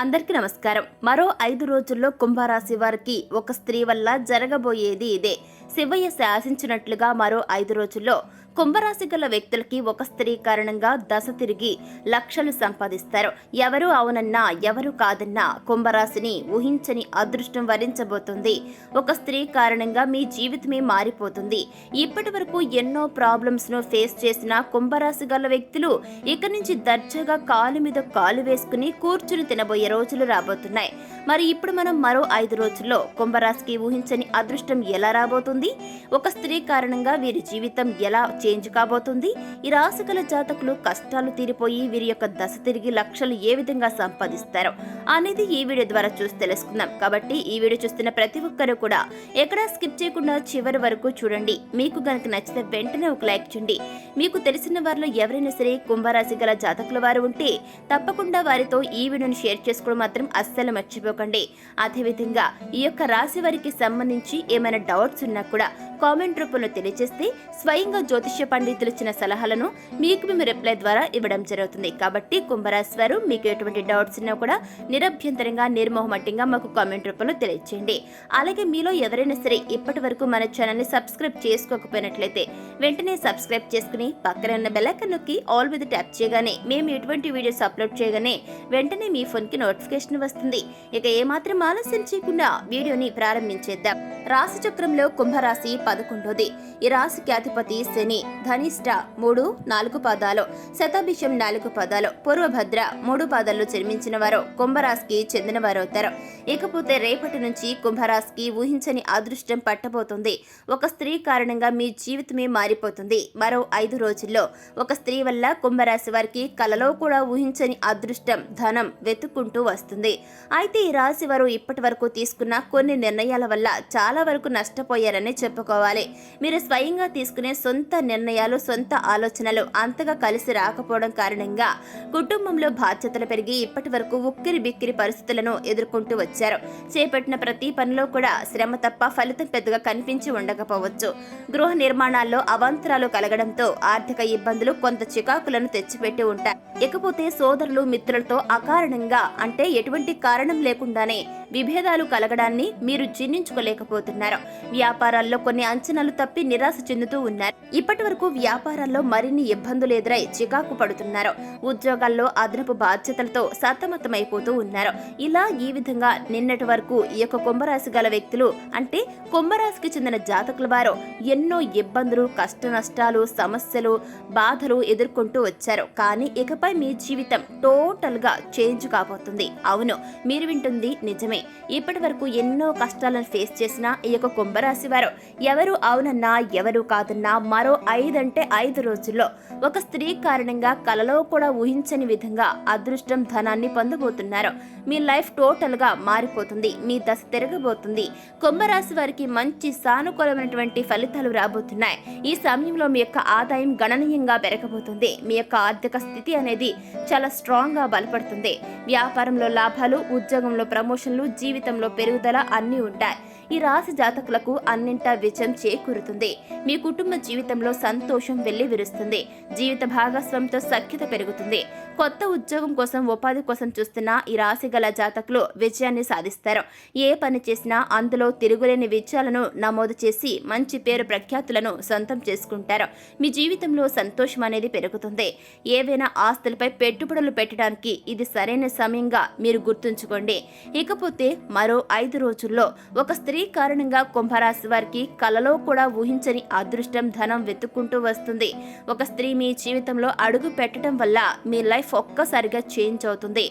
అందరికీ నమస్కారం. మరో 5 రోజుల్లో కుంభరాశి వారికి ఒక స్త్రీ వల్ల జరగబోయేది ఇదే. శివయ్య శాసించినట్లుగా మరో 5 రోజుల్లో కుంభరాశి గల వ్యక్తులకి ఒక స్త్రీ కారణంగా దశ తిరిగి లక్షలు సంపాదిస్తారు. ఎవరు అవునన్నా ఎవరు కాదన్నా కుంభరాశిని ఊహించని అదృష్టం వరించబోతుంది. ఒక స్త్రీ కారణంగా మీ జీవితమే మారిపోతుంది. ఇప్పటి వరకు ఎన్నో ప్రాబ్లమ్స్ ను ఫేస్ చేసిన కుంభరాశి గల వ్యక్తులు ఇక నుంచి దర్జాగా కాలు మీద కాలు వేసుకుని కూర్చుని తినబోయే రోజులు రాబోతున్నాయి. మరి ఇప్పుడు మనం మరో 5 రోజుల్లో కుంభరాశికి ఊహించని అదృష్టం ఎలా రాబోతుంది, ఒక స్త్రీ కారణంగా వీరి జీవితం ఎలా చేంజ్ కాబోతుంది, ఈ రాశి గల జాతకులు కష్టాలు తీరిపోయి వీరి యొక్క దశ తిరిగి లక్షలు ఏ విధంగా సంపాదిస్తారో అనేది ఈ వీడియో ద్వారా చూసి తెలుసుకుందాం. కాబట్టి ఈ వీడియో చూస్తున్న ప్రతి ఒక్కరూ కూడా ఎక్కడా స్కిప్ చేయకుండా చివరి వరకు చూడండి. మీకు గనుక నచ్చితే వెంటనే ఒక లైక్ చేయండి. మీకు తెలిసిన వారిలో ఎవరైనా సరే కుంభరాశి గల జాతకుల వారు ఉంటే తప్పకుండా వారితో ఈ వీడియోని షేర్ చేసుకోవడం మాత్రం అస్సలు మర్చిపోకండి. అదేవిధంగా ఈ యొక్క రాశి వారికి సంబంధించి ఏమైనా డౌట్స్ ఉన్నా కూడా కామెంట్ రూపంలో తెలియజేస్తే స్వయంగా జ్యోతిష్య పండితులు ఇచ్చిన సలహాలను మీకు మేము రిప్లై ద్వారా ఇవ్వడం జరుగుతుంది. కాబట్టి కుంభరాశి వారు మీకు ఎటువంటి డౌట్స్ ఉన్నా కూడా నిరభ్యంతరంగా నిర్మోహమట్యంగా మాకు కామెంట్ రూపంలో తెలియజేయండి. అలాగే మీలో ఎవరైనా సరే ఇప్పటి వరకు మన ఛానల్ని సబ్స్క్రైబ్ చేసుకోకపోయినట్లయితే వెంటనే సబ్స్క్రైబ్ చేసుకుని పక్కన ఉన్న బెల్ ఐకాన్ నొక్కి ఆల్ మీద ట్యాప్ చేయగానే మేము ఎటువంటి వీడియోస్ అప్లోడ్ చేయగానే వెంటనే మీ ఫోన్కి నోటిఫికేషన్ వస్తుంది. ఇక ఏమాత్రం ఆలస్యం చేయకుండా వీడియోని ప్రారంభించేద్దాం. రాశి చక్రంలో కుంభరాశి 11ది. ఈ రాశికి అధిపతి శని. ధనిష్ట 3, 4 పాదాలు, శతాభిషం 4 పాదాలు, పూర్వభద్ర 3 పాదాల్లో జన్మించిన వారు కుంభరాశికి చెందిన వారవుతారు. ఇకపోతే రేపటి నుంచి కుంభరాశికి ఊహించని అదృష్టం పట్టబోతుంది. ఒక స్త్రీ కారణంగా మీ జీవితమే మారిపోతుంది. మరో 5 రోజుల్లో ఒక స్త్రీ వల్ల కుంభరాశి వారికి కలలో కూడా ఊహించని అదృష్టం, ధనం వెతుక్కుంటూ వస్తుంది. అయితే ఈ రాశి వారు ఇప్పటి వరకు తీసుకున్న కొన్ని నిర్ణయాల వల్ల చాలా వరకు నష్టపోయారని చెప్పుకోవాలి. మీరు స్వయంగా తీసుకునే సొంత నిర్ణయాలు, సొంత ఆలోచనలు అంతగా కలిసి రాకపోవడం కారణంగా కుటుంబంలో బాధ్యతలు పెరిగి ఇప్పటి వరకు ఉక్కిరి బిక్కిరి పరిస్థితులను ఎదుర్కొంటూ వచ్చారు. చేపట్టిన ప్రతి పనిలో కూడా శ్రమ తప్ప ఫలితం పెద్దగా కనిపించి ఉండకపోవచ్చు. గృహ నిర్మాణాల్లో అవాంతరాలు కలగడంతో ఆర్థిక ఇబ్బందులు కొంత చికాకులను తెచ్చిపెట్టి ఉంటాయి. ఇకపోతే సోదరులు, మిత్రులతో అకారణంగా అంటే ఎటువంటి కారణం లేకుండానే విభేదాలు కలగడాన్ని మీరు జీర్ణించుకోలేకపోతున్నారు. వ్యాపారాల్లో కొన్ని అంచనాలు తప్పి నిరాశ చెందుతూ ఉన్నారు. ఇప్పటి వరకు వ్యాపారాల్లో మరిన్ని ఇబ్బందులు ఎదురై చికాకు పడుతున్నారు. ఉద్యోగాల్లో అదనపు బాధ్యతలతో సతమతమైపోతూ ఉన్నారు. ఇలా ఈ విధంగా నిన్నటి వరకు ఈ యొక్క కుంభరాశి గల వ్యక్తులు అంటే కుంభరాశికి చెందిన జాతకుల వారు ఎన్నో ఇబ్బందులు, కష్ట నష్టాలు, సమస్యలు, బాధలు ఎదుర్కొంటూ వచ్చారు. కానీ ఇకపై మీ జీవితం టోటల్ గా చేంజ్ కాబోతుంది. అవును, మీరు వింటుంది నిజమే. ఇప్పటి వరకు ఎన్నో కష్టాలను ఫేస్ చేసిన ఈ యొక్క కుంభరాశి వారు ఎవరు అవునన్నా ఎవరు కాదన్నా మరో 5 రోజుల్లో ఒక స్త్రీ కారణంగా కలలో కూడా ఊహించని విధంగా అదృష్టం, ధనాన్ని పొందబోతున్నారు. మీ లైఫ్ టోటల్ గా మారిపోతుంది. మీ దశ తిరగబోతుంది. కుంభరాశి వారికి మంచి సానుకూలమైనటువంటి ఫలితాలు రాబోతున్నాయి. ఈ సమయంలో మీ యొక్క ఆదాయం గణనీయంగా పెరగబోతుంది. మీ యొక్క ఆర్థిక స్థితి అనేది చాలా స్ట్రాంగ్ గా బలపడుతుంది. వ్యాపారంలో లాభాలు, ఉద్యోగంలో ప్రమోషన్లు, జీవితంలో పెరుగుదల అన్నీ ఉంటాయి. ఈ రాశి జాతకులకు అన్నింటా విజయం చేకూరుతుంది. మీ కుటుంబ జీవితంలో సంతోషం వెల్లివిరుస్తుంది. జీవిత భాగస్వామితో సఖ్యత పెరుగుతుంది. కొత్త ఉద్యోగం కోసం, ఉపాధి కోసం చూస్తున్న ఈ రాశి గల జాతకులు విజయాన్ని సాధిస్తారు. ఏ పని చేసినా అందులో తిరుగులేని విజయాలను నమోదు చేసి మంచి పేరు ప్రఖ్యాతులను సొంతం చేసుకుంటారు. మీ జీవితంలో సంతోషం అనేది పెరుగుతుంది. ఏవైనా ఆస్తులపై పెట్టుబడులు పెట్టడానికి ఇది సరైన సమయంగా మీరు గుర్తుంచుకోండి. ఇకపోతే మరో 5 రోజుల్లో ఒక స్త్రీ కారణంగా కుంభరాశి వారికి కలలో కూడా ఊహించని అదృష్టం, ధనం వెతుక్కుంటూ వస్తుంది. ఒక స్త్రీ మీ జీవితంలో అడుగు పెట్టడం వల్ల మీ లైఫ్ ఒక్కసారిగా చేంజ్ అవుతుంది.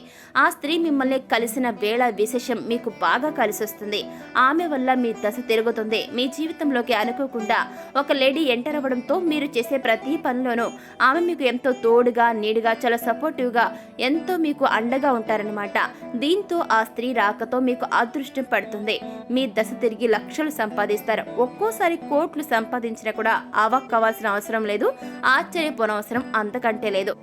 ఆ స్త్రీ మిమ్మల్ని కలిసిన వేళ విశేషం మీకు బాగా కలిసి వస్తుంది. ఆమె వల్ల మీ దశ తిరుగుతుంది. మీ జీవితంలోకి అనుకోకుండా ఒక లేడీ ఎంటర్ అవ్వడంతో మీరు చేసే ప్రతి పనిలోనూ ఆమె మీకు ఎంతో తోడుగా, నీడుగా, చాలా సపోర్టివ్ గా, ఎంతో మీకు అండగా ఉంటారనమాట. దీంతో ఆ స్త్రీ రాకతో మీకు అదృష్టం పడుతుంది. మీ దశ తిరిగి లక్షలు సంపాదిస్తారు. ఒక్కోసారి కోట్లు సంపాదించినా కూడా అవాక్కవ్వాల్సిన అవసరం లేదు, ఆశ్చర్యపోనవసరం అంతకంటే లేదు.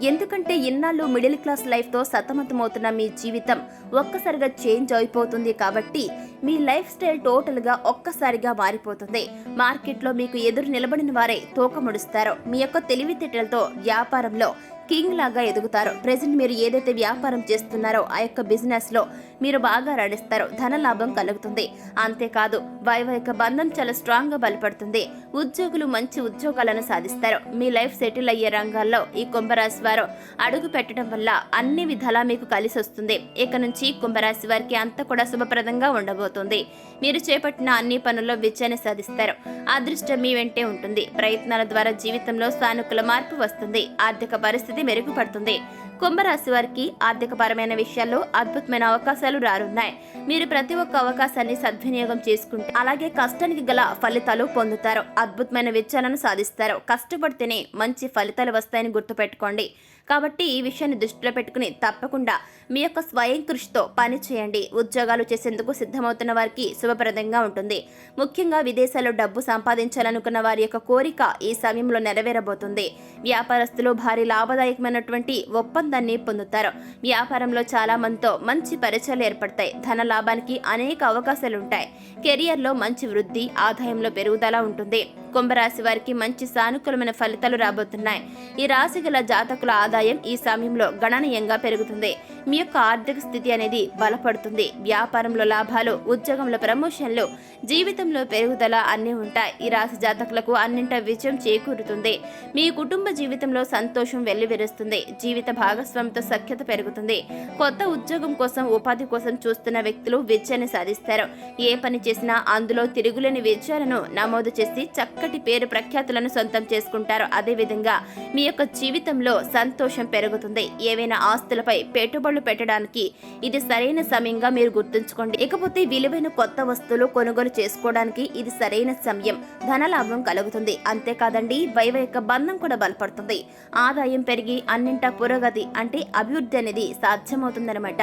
ఎందుకంటే ఇన్నాళ్ళు మిడిల్ క్లాస్ లైఫ్తో సతమతమవుతున్న మీ జీవితం ఒక్కసారిగా చేంజ్ అయిపోతుంది. కాబట్టి మీ లైఫ్ స్టైల్ టోటల్ గా ఒక్కసారిగా మారిపోతుంది. మార్కెట్లో మీకు ఎదురు నిలబడిన వారే తోక ముడుస్తారు. మీ యొక్క తెలివితేటలతో వ్యాపారంలో కింగ్ లాగా ఎదుగుతారు. ప్రెజెంట్ మీరు ఏదైతే వ్యాపారం చేస్తున్నారో ఆ యొక్క బిజినెస్ లో మీరు బాగా రాణిస్తారు. ధన లాభం కలుగుతుంది. అంతేకాదు వైవాహిక బంధం చాలా స్ట్రాంగ్ గా బలపడుతుంది. ఉద్యోగులు మంచి ఉద్యోగాలను సాధిస్తారు. మీ లైఫ్ సెటిల్ అయ్యే రంగాల్లో ఈ కుంభరాశి వారు అడుగు పెట్టడం వల్ల అన్ని విధాలా మీకు కలిసి వస్తుంది. ఇక నుంచి కుంభరాశి వారికి అంతా కూడా శుభప్రదంగా ఉండబోతుంది. మీరు చేపట్టిన అన్ని పనుల్లో విజయాన్ని సాధిస్తారు. అదృష్టం మీ వెంటే ఉంటుంది. ప్రయత్నాల ద్వారా జీవితంలో సానుకూల మార్పు వస్తుంది. ఆర్థిక పరిస్థితి మెరుగుపడుతుంది. కుంభరాశి వారికి ఆర్థికపరమైన విషయాల్లో అద్భుతమైన అవకాశాలు రానున్నాయి. మీరు ప్రతి ఒక్క అవకాశాన్ని సద్వినియోగం చేసుకుంటే అలాగే కష్టానికి గల ఫలితాలు పొందుతారు. అద్భుతమైన విజయాలను సాధిస్తారు. కష్టపడితేనే మంచి ఫలితాలు వస్తాయని గుర్తుపెట్టుకోండి. కాబట్టి ఈ విషయాన్ని దృష్టిలో పెట్టుకుని తప్పకుండా మీ యొక్క స్వయం కృషితో పని చేయండి. ఉద్యోగాలు చేసేందుకు సిద్ధమవుతున్న వారికి శుభప్రదంగా ఉంటుంది. ముఖ్యంగా విదేశాల్లో డబ్బు సంపాదించాలనుకున్న వారి యొక్క కోరిక ఈ సమయంలో నెరవేరబోతుంది. వ్యాపారస్తులు భారీ లాభదాయకమైనటువంటి ఒప్పందాన్ని పొందుతారు. వ్యాపారంలో చాలా మందితో మంచి పరిచయాలు ఏర్పడతాయి. ధన లాభానికి అనేక అవకాశాలుంటాయి. కెరియర్లో మంచి వృద్ధి, ఆదాయంలో పెరుగుదల ఉంటుంది. కుంభరాశి వారికి మంచి సానుకూలమైన ఫలితాలు రాబోతున్నాయి. ఈ రాశి గల జాతకుల ఆదాయం ఈ సమయంలో గణనీయంగా పెరుగుతుంది. మీ యొక్క ఆర్థిక స్థితి అనేది బలపడుతుంది. వ్యాపారంలో లాభాలు, ఉద్యోగంలో ప్రమోషన్లు, జీవితంలో పెరుగుదల అన్నీ ఉంటాయి. ఈ రాశి జాతకులకు అన్నింట విజయం చేకూరుతుంది. మీ కుటుంబ జీవితంలో సంతోషం వెల్లివిరుస్తుంది. జీవిత భాగస్వామితో సఖ్యత పెరుగుతుంది. కొత్త ఉద్యోగం కోసం, ఉపాధి కోసం చూస్తున్న వ్యక్తులు విజయాన్ని సాధిస్తారు. ఏ పని చేసినా అందులో తిరుగులేని విజయాలను నమోదు చేసి చక్కటి పేరు ప్రఖ్యాతులను సొంతం చేసుకుంటారు. అదేవిధంగా మీ యొక్క జీవితంలో సంతోషం పెరుగుతుంది. ఏవైనా ఆస్తులపై పెట్టుబడులు పెట్టడానికి ఇది సరైన సమయంగా మీరు గుర్తుంచుకోండి. ఇకపోతే విలువైన కొత్త వస్తువులు కొనుగోలు చేసుకోవడానికి ఇది సరైన సమయం. ధనలాభం కలుగుతుంది. అంతేకాదండి, వైవాహిక బంధం కూడా బలపడుతుంది. ఆదాయం పెరిగి అన్నింటా పురోగతి అంటే అభివృద్ధి అనేది సాధ్యమవుతుందన్నమాట.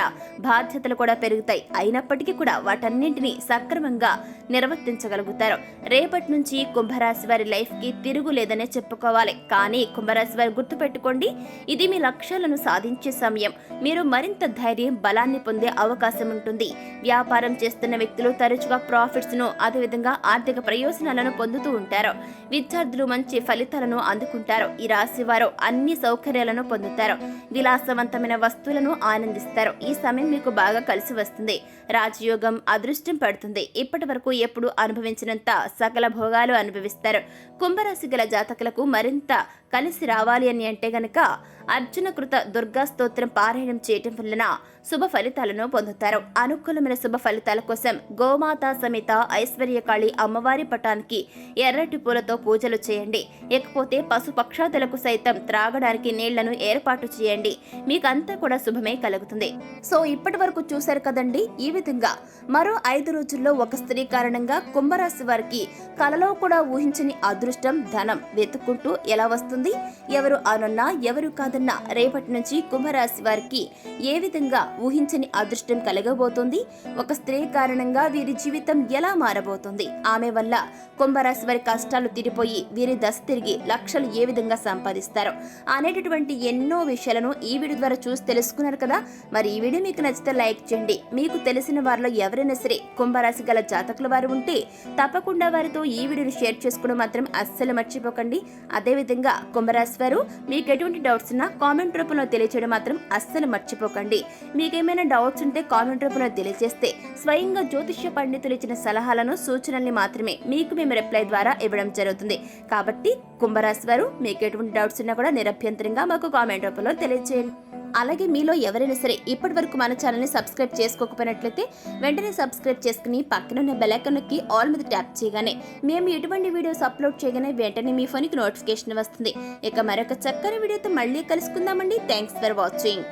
బాధ్యతలు కూడా పెరుగుతాయి. అయినప్పటికీ కూడా వాటన్నింటినీ సక్రమంగా నిర్వర్తించగలుగుతారు. రేపటి నుంచి కుంభరాశి వారి లైఫ్ కి తిరుగులేదనే చెప్పుకోవాలి. కానీ కుంభరాశి వారు గుర్తుపెట్టుకోండి, ఇది మీ లక్ష్యాలను సాధించే సమయం. మీరు మరింత ధైర్యం, బలాన్ని పొందే అవకాశం ఉంటుంది. వ్యాపారం చేస్తున్న వ్యక్తులు తరచుగా ప్రాఫిట్స్ ను, అదేవిధంగా ఆర్థిక ప్రయోజనాలను పొందుతూ ఉంటారు. విద్యార్థులు మంచి ఫలితాలను అందుకుంటారు. ఈ రాశి వారు అన్ని సౌకర్యాలను పొందుతారు. విలాసవంతమైన వస్తువులను ఆనందిస్తారు. ఈ సమయం మీకు బాగా కలిసి వస్తుంది. రాజయోగం, అదృష్టం పడుతుంది. ఇప్పటి వరకు ఎప్పుడు అనుభవించినంత సకల భోగాలు అనుభవిస్తారు. కుంభరాశి గల జాతకులకు మరింత కలిసి రావాలి అని అంటే గనక అర్జున కృత దుర్గా స్తోత్రం పారాయణం చేయటం వలన శుభ ఫలితాలను పొందుతారు. అనుకూలమైన శుభ ఫలితాల కోసం గోమాత సమేత ఐశ్వర్యకాళి అమ్మవారి పటానికి ఎర్రటి పూలతో పూజలు చేయండి. ఇకపోతే పశు పక్షాదులకు సైతం త్రాగడానికి నీళ్లను ఏర్పాటు చేయండి. మీకంతా కూడా శుభమే కలుగుతుంది. సో ఇప్పటి వరకు చూశారు కదండి. ఈ విధంగా మరో 5 రోజుల్లో ఒక స్త్రీ కారణంగా కుంభరాశి వారికి కలలో కూడా ఊహించని అదృష్టం, ధనం వెతుక్కుంటూ ఎలా వస్తుంది, ఎవరు అనన్నా ఎవరు కాదన్నా రేపటి నుంచి కుంభరాశి వారికి ఏ విధంగా ఊహించని అదృష్టం కలగబోతుంది, ఒక స్త్రీ కారణంగా వీరి జీవితం ఎలా మారబోతుంది, ఆమె వల్ల కుంభరాశి వారి కష్టాలు తీరిపోయి వీరి దశ తిరిగి లక్షలు ఏ విధంగా సంపాదిస్తారు అనేటటువంటి ఎన్నో విషయాలను ఈ వీడియో ద్వారా చూసి తెలుసుకున్నారు కదా. మరి ఈ వీడియో మీకు నచ్చితే లైక్ చేయండి. మీకు తెలిసిన వారిలో ఎవరైనా సరే కుంభరాశి గల జాతకుల వారు ఉంటే తప్పకుండా వారితో ఈ వీడియోని షేర్ చేసుకోవడం మాత్రం అస్సలు మర్చిపోకండి. అదేవిధంగా కుంభరాశి వారు మీకు ఎటువంటి డౌట్స్ ఉన్నా కామెంట్ రూపంలో తెలియచేయడం మాత్రం అస్సలు మర్చిపోకండి. మీకేమైనా డౌట్స్ ఉంటే కామెంట్ రూపంలో తెలియజేస్తే స్వయంగా జ్యోతిష్య పండితులు ఇచ్చిన సలహాలను, సూచనల్ని మాత్రమే మీకు మేము రిప్లై ద్వారా ఇవ్వడం జరుగుతుంది. కాబట్టి కుంభరాశి వారు మీకు ఎటువంటి డౌట్స్ ఉన్నా కూడా నిరభ్యంతరంగా మాకు కామెంట్ రూపంలో తెలియజేయండి. అలాగే మీలో ఎవరైనా సరే ఇప్పటి వరకు మన ఛానల్ని సబ్స్క్రైబ్ చేసుకోకపోయినట్లయితే వెంటనే సబ్స్క్రైబ్ చేసుకుని పక్కనున్న బెల్ ఐకాన్ నొక్కి ఆల్ మీద ట్యాప్ చేయగానే మేము ఎటువంటి వీడియోస్ అప్లోడ్ చేయగానే వెంటనే మీ ఫోన్కి నోటిఫికేషన్ వస్తుంది. ఇక మరొక చక్కని వీడియోతో మళ్ళీ కలుసుకుందామండి. Thanks for watching.